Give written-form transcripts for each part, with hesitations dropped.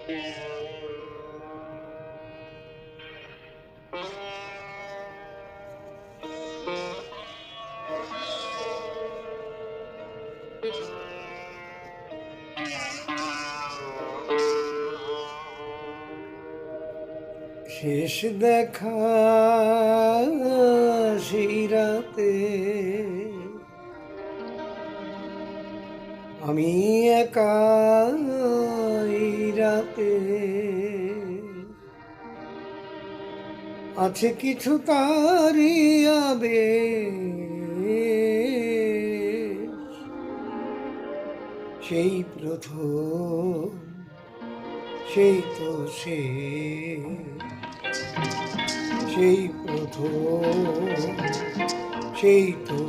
শেষ দেখা সেই রাতে আমি একা এই রাতে, আছে কিছু তারি আবেশ, সেই প্রথম সেই তো সেই প্রথম সেই তো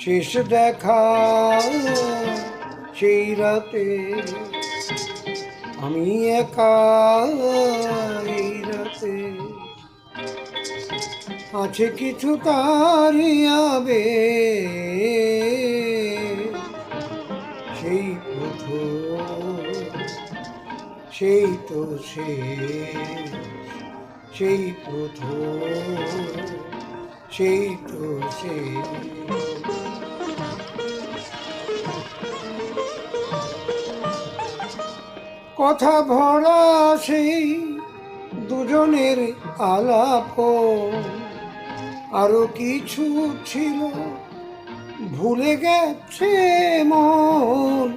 শেষ দেখা সেই রাতে আমি একা এই রাতে, আছে কিছু তারি আবেশ, সেই প্রথম সেই তো সেই প্রথম সেই তো কথা ভরা সেই দুজনের আলাপ, আরো কিছু ছিল ভুলে গেছে মন।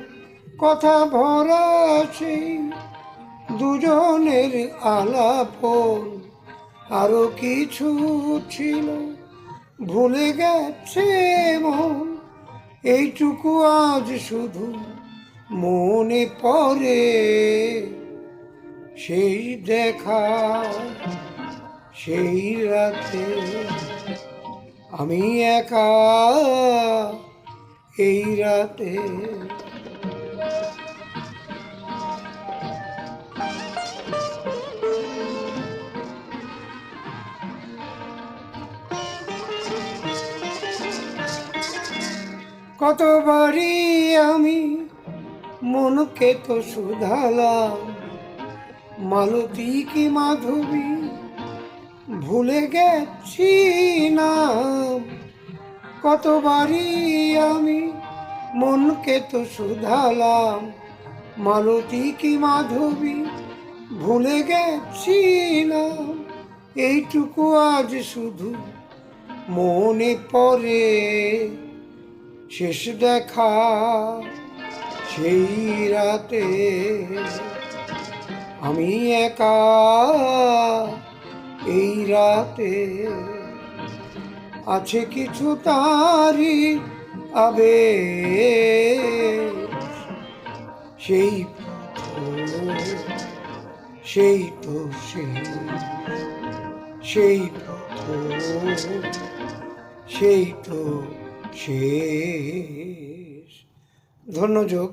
কথা ভরা সেই দুজনের আলাপ, আরো কিছু ছিল ভুলে গেছে মন। এইটুকু আজ শুধু মনে পড়ে, সেই দেখা সেই রাতে আমি একা এই রাতে। কতবারই আমি মনকে তো শুধালাম, মালতী কি মাধবী ভুলে গেছি নাম। কতবারই আমি মনকে তো শুধালাম, মালতী কি মাধবী ভুলে গেছি নাম। এইটুকু আজ শুধু মনে পড়ে, শেষ দেখা সেই রাতে আমি একা এই রাতে, আছে কিছু তারি আবেশ, সেই সেই তো সেই প্রথম সেই তো শেষ। ধন্যযোগ।